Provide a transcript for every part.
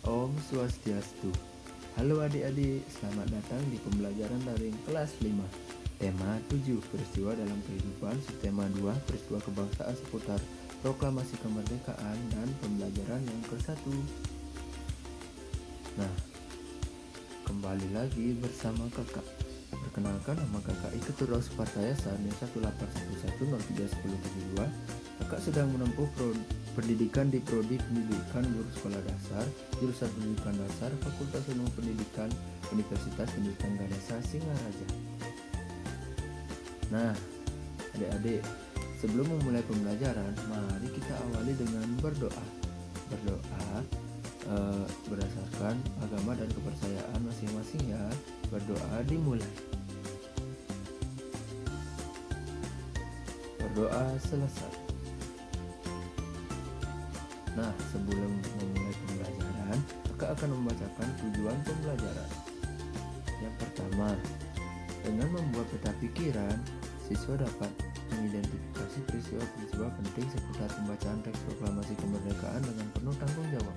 Om Swastiastu. Halo adik-adik, selamat datang di pembelajaran daring kelas 5. Tema 7, peristiwa dalam kehidupan. Subtema 2, peristiwa kebangsaan seputar proklamasi kemerdekaan dan pembelajaran yang ke-1. Nah, kembali lagi bersama kakak. Perkenalkan, nama kakak Iketur Supartayasa 181103172. Kakak sedang menempuh pendidikan di Prodi Pendidikan Guru Sekolah Dasar, jurusan Pendidikan Dasar, Fakultas Ilmu Pendidikan, Universitas Pendidikan Ganesha Singaraja. Nah, adik-adik, sebelum memulai pembelajaran, mari kita awali dengan berdoa. Berdoa berdasarkan agama dan kepercayaan masing-masing ya. Berdoa dimulai. Berdoa selesai. Nah, sebelum memulai pembelajaran, kakak akan membacakan tujuan pembelajaran. Yang pertama, dengan membuat peta pikiran, siswa dapat mengidentifikasi peristiwa-peristiwa penting seputar pembacaan teks proklamasi kemerdekaan dengan penuh tanggung jawab.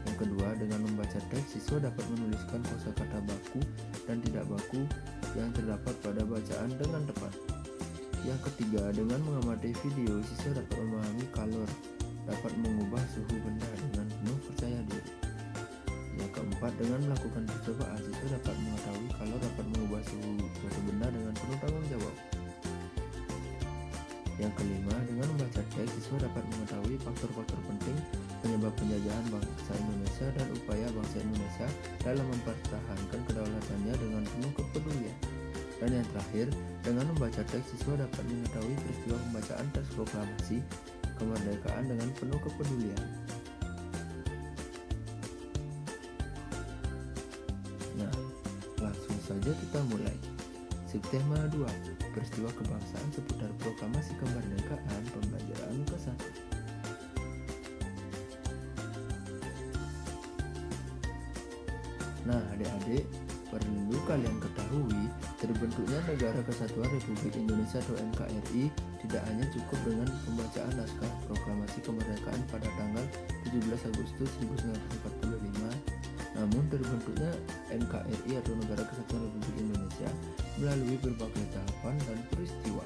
Yang kedua, dengan membaca teks, siswa dapat menuliskan kosakata baku dan tidak baku yang terdapat pada bacaan dengan tepat. Yang ketiga, dengan mengamati video, siswa dapat memahami kalor, dapat mengubah suhu benda dengan penuh percaya diri. Yang keempat, dengan melakukan percobaan, siswa dapat mengetahui kalau dapat mengubah suhu suatu benda dengan penuh tanggung jawab. Yang kelima, dengan membaca teks, siswa dapat mengetahui faktor-faktor penting penyebab penjajahan bangsa Indonesia dan upaya bangsa Indonesia dalam mempertahankan kedaulatannya dengan penuh kepedulian. Dan yang terakhir, dengan membaca teks, siswa dapat mengetahui peristiwa pembacaan teks proklamasi kemerdekaan dengan penuh kepedulian. Nah, langsung saja kita mulai. Subtema 2, peristiwa kebangsaan seputar proklamasi kemerdekaan, pembelajaran ke-1. Nah, adik-adik, perlu kalian ketahui, terbentuknya Negara Kesatuan Republik Indonesia atau NKRI tidak hanya cukup dengan pembacaan naskah proklamasi kemerdekaan pada tanggal 17 Agustus 1945, namun terbentuknya NKRI atau Negara Kesatuan Republik Indonesia melalui berbagai tahapan dan peristiwa.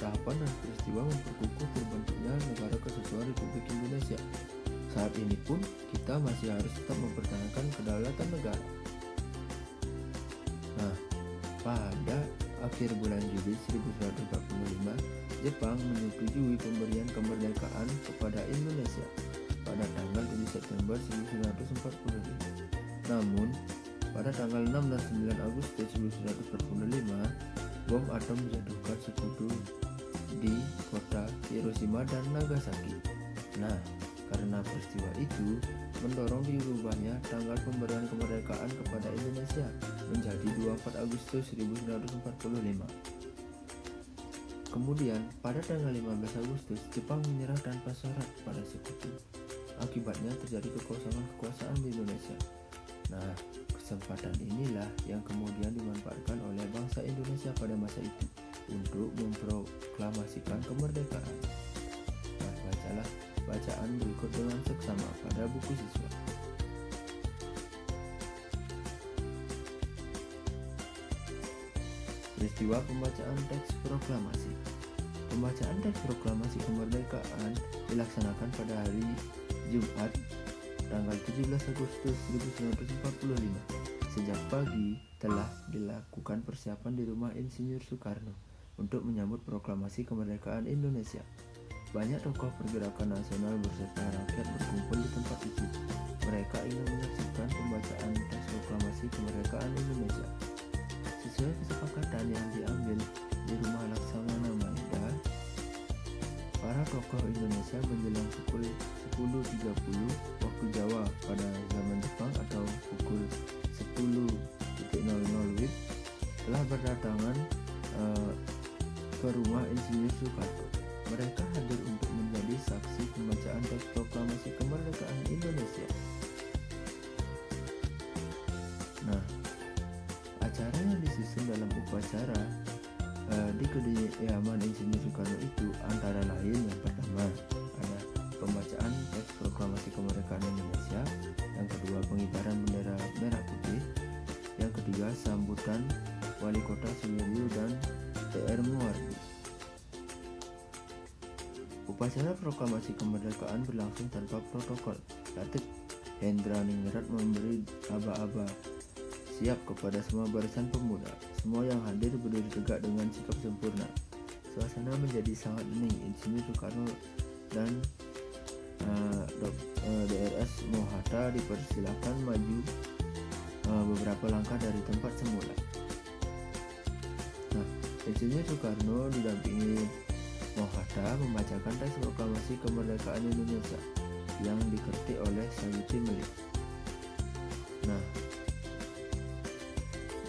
Tahapan dan peristiwa memperkukuh terbentuknya Negara Kesatuan Republik Indonesia. Saat ini pun kita masih harus tetap mempertahankan kedaulatan negara. Nah, pada akhir bulan Juli 1945, Jepang menyetujui pemberian kemerdekaan kepada Indonesia pada tanggal 7 September 1945. Namun, pada tanggal 6 dan 9 Agustus 1945, bom atom dijatuhkan sekutu di kota Hiroshima dan Nagasaki. Nah, karena peristiwa itu mendorong diubahnya tanggal pemberian kemerdekaan kepada Indonesia menjadi 24 Agustus 1945. Kemudian, pada tanggal 15 Agustus, Jepang menyerah tanpa syarat pada sekutu. Akibatnya terjadi kekosongan kekuasaan di Indonesia. Nah, kesempatan inilah yang kemudian dimanfaatkan oleh bangsa Indonesia pada masa itu untuk memproklamasikan kemerdekaan. Nah, bacalah bacaan berikut dengan seksama pada buku siswa. Peristiwa pembacaan teks proklamasi. Pembacaan teks proklamasi kemerdekaan dilaksanakan pada hari Jumat, tanggal 17 Agustus 1945. Sejak pagi telah dilakukan persiapan di rumah Insinyur Soekarno untuk menyambut proklamasi kemerdekaan Indonesia. Banyak tokoh pergerakan nasional beserta rakyat berkumpul di tempat itu. Mereka ingin menyaksikan pembacaan teks proklamasi kemerdekaan Indonesia. Sesuai kesepakatan yang diambil di rumah Laksamana Maeda, para tokoh Indonesia menjelang pukul 10.30 waktu Jawa pada zaman Jepang atau pukul 10.00 WIB telah berdatangan ke rumah Insinyur Soekarno. Mereka hadir untuk menjadi saksi pembacaan teks proklamasi kemerdekaan Indonesia. Nah, acara yang disusun dalam upacara di kediaman Insinyur Soekarno itu antara lain yang pertama ada pembacaan teks proklamasi kemerdekaan Indonesia, yang kedua sambutan Wali Kota Suwiryo dan DR Muwardi. Upacara proklamasi kemerdekaan berlangsung tanpa protokol. Latif Hendraningrat memberi aba-aba siap kepada semua barisan pemuda. Semua yang hadir berdiri tegak dengan sikap sempurna. Suasana menjadi sangat hening. Insinyur Soekarno dan DRS Mohatta dipersilakan maju beberapa langkah dari tempat semula. Insinyur Soekarno didampingi Mohatta membacakan teks proklamasi kemerdekaan Indonesia yang diketik oleh Sayuti Melik.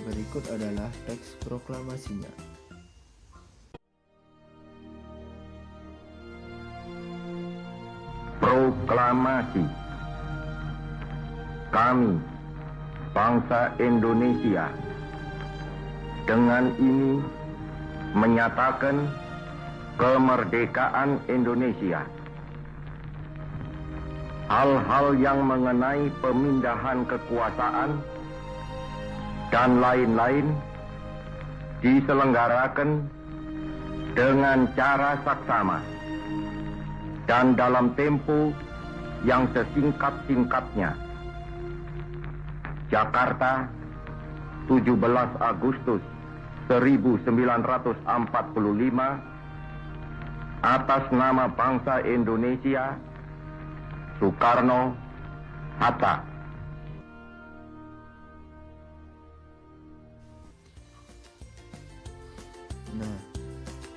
Berikut adalah teks proklamasinya. Proklamasi. Kami, bangsa Indonesia, dengan ini menyatakan kemerdekaan Indonesia. Hal-hal yang mengenai pemindahan kekuasaan dan lain-lain diselenggarakan dengan cara saksama dan dalam tempo yang sesingkat-singkatnya. Jakarta, 17 Agustus 1945, atas nama bangsa Indonesia, Soekarno Hatta.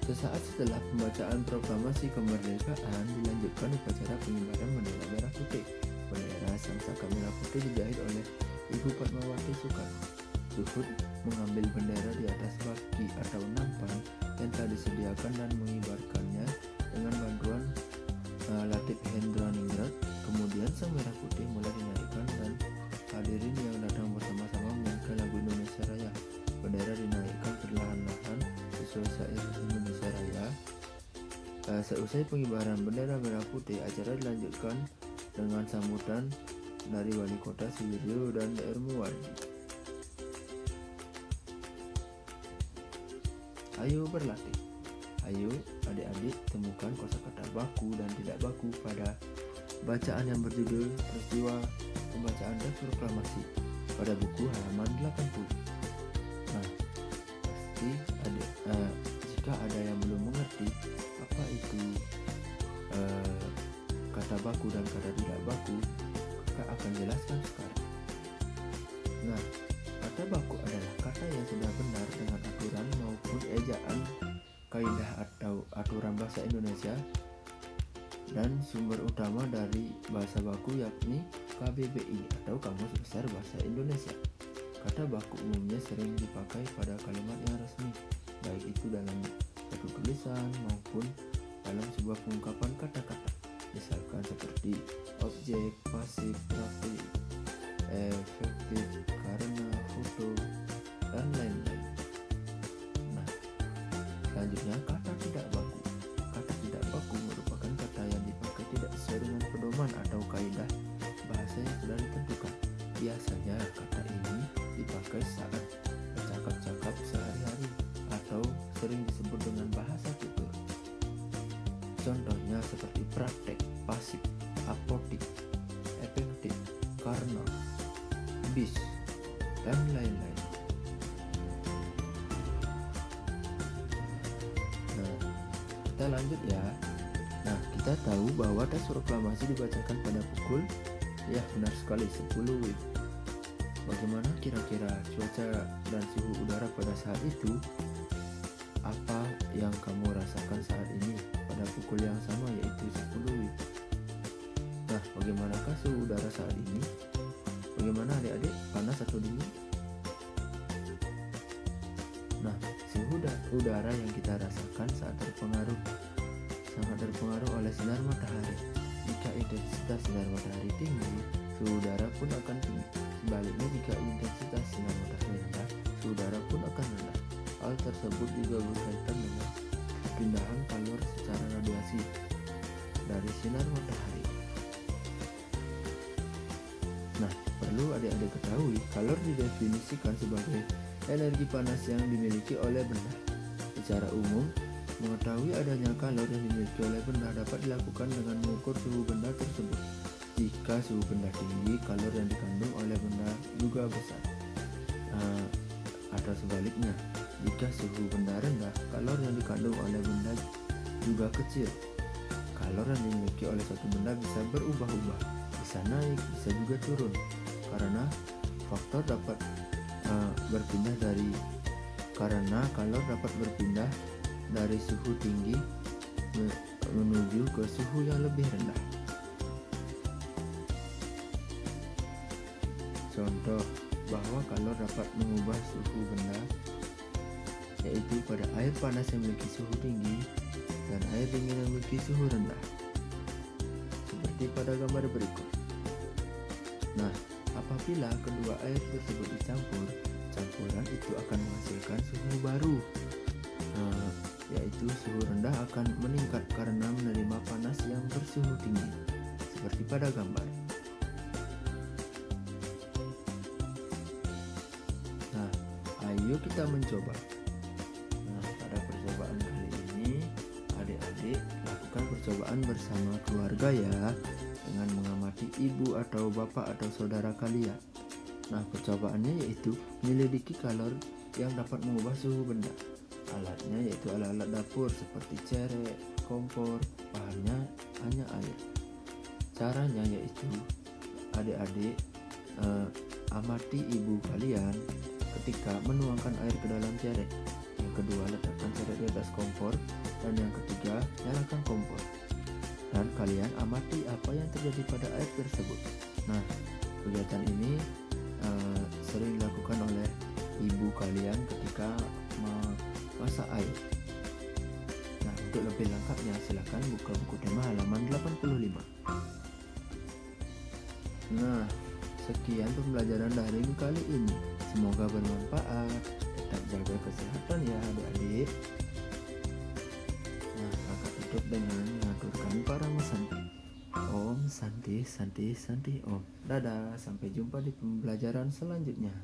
Sesaat setelah pembacaan proklamasi kemerdekaan, dilanjutkan upacara pengibaran bendera merah putih. Bendera sang saka merah putih dijahit oleh Ibu Fatmawati Soekarno. Luhut mengambil bendera di atas baki atau nampan yang telah disediakan dan mengibarkannya dengan bantuan Latif Hendraningrat. Kemudian sang merah putih mulai dinaikkan dan hadirin yang datang bersama-sama menyanyikan lagu Indonesia Raya. Bendera dinaikkan perlahan-lahan sesuai syair Indonesia Raya. Seusai pengibaran bendera merah putih, acara dilanjutkan dengan sambutan dari Wali Kota Suwiryo dan DR Muwardi. Ayo berlatih. Ayo adik-adik temukan kosakata baku dan tidak baku pada bacaan yang berjudul Peristiwa Pembacaan Teks Proklamasi pada buku halaman 80. Pasti jika ada yang belum mengerti apa itu kata baku dan kata tidak baku, kakak akan jelaskan sekarang. Kata baku adalah kata yang sudah benar dengan aturan maupun ejaan, kaidah atau aturan bahasa Indonesia dan sumber utama dari bahasa baku yakni KBBI atau Kamus Besar Bahasa Indonesia. Kata baku umumnya sering dipakai pada kalimat yang resmi, baik itu dalam satu tulisan maupun dalam sebuah pengungkapan kata-kata. Misalkan seperti objek, pasif, trafik, efektif, karena, foto, dan lain-lain. Selanjutnya kata tidak baku. Kata tidak baku merupakan kata yang dipakai tidak sesuai dengan pedoman atau kaidah bahasa yang sudah ditentukan. Biasanya kata ini dipakai saat bercakap-cakap sehari-hari atau sering disebut dengan bahasa tutur. Contohnya seperti praktek, pasif, apotik, efektif, karena, bis, dan lain-lain. Kita lanjut ya. Kita tahu bahwa teks proklamasi dibacakan pada pukul, ya benar sekali, 10 WIB. Bagaimana kira-kira cuaca dan suhu udara pada saat itu? Apa yang kamu rasakan saat ini pada pukul yang sama, yaitu 10 WIB? Bagaimanakah suhu udara saat ini? Bagaimana adik-adik, panas atau dingin? Suhu udara yang kita rasakan sangat terpengaruh oleh sinar matahari. Jika intensitas sinar matahari tinggi, suhu udara pun akan tinggi. Sebaliknya, jika intensitas sinar matahari rendah, suhu udara pun akan rendah. Hal tersebut juga berkaitan dengan perpindahan kalor secara radiasi dari sinar matahari. Perlu adik-adik ketahui, kalor didefinisikan sebagai energi panas yang dimiliki oleh benda. Secara umum, mengetahui adanya kalor yang dimiliki oleh benda dapat dilakukan dengan mengukur suhu benda tersebut. Jika suhu benda tinggi, kalor yang dikandung oleh benda juga besar. Atau sebaliknya, jika suhu benda rendah, kalor yang dikandung oleh benda juga kecil. Kalor yang dimiliki oleh suatu benda bisa berubah-ubah, bisa naik, bisa juga turun, karena kalor dapat berpindah dari suhu tinggi menuju ke suhu yang lebih rendah. Contoh bahwa kalor dapat mengubah suhu benda, yaitu pada air panas yang memiliki suhu tinggi dan air dingin yang memiliki suhu rendah, seperti pada gambar berikut. Nah, apabila kedua air tersebut dicampur, campuran itu akan menghasilkan suhu baru, yaitu suhu rendah akan meningkat karena menerima panas yang bersuhu tinggi, seperti pada gambar. Nah, ayo kita mencoba. Nah, pada percobaan kali ini, adik-adik lakukan percobaan bersama keluarga ya, dengan mengamati ibu atau bapak atau saudara kalian. Nah, percobaannya yaitu menyelidiki kalor yang dapat mengubah suhu benda. Alatnya yaitu alat-alat dapur seperti cerek, kompor, bahannya hanya air. Caranya yaitu adik-adik amati ibu kalian ketika menuangkan air ke dalam cerek. Yang kedua, letakkan cerek di atas kompor, dan yang ketiga, nyalakan kompor. Dan kalian amati apa yang terjadi pada air tersebut. Nah, kegiatan ini sering dilakukan oleh ibu kalian ketika memasak air. Nah, untuk lebih lengkapnya silakan buka buku tema halaman 85. Nah, sekian pembelajaran daring kali ini. Semoga bermanfaat. Tetap jaga kesehatan ya adik-adik. Nah, kakak tutup dengan mengaturkan para mesanti. Om Santi Santi Santi Om. Dadah, sampai jumpa di pembelajaran selanjutnya.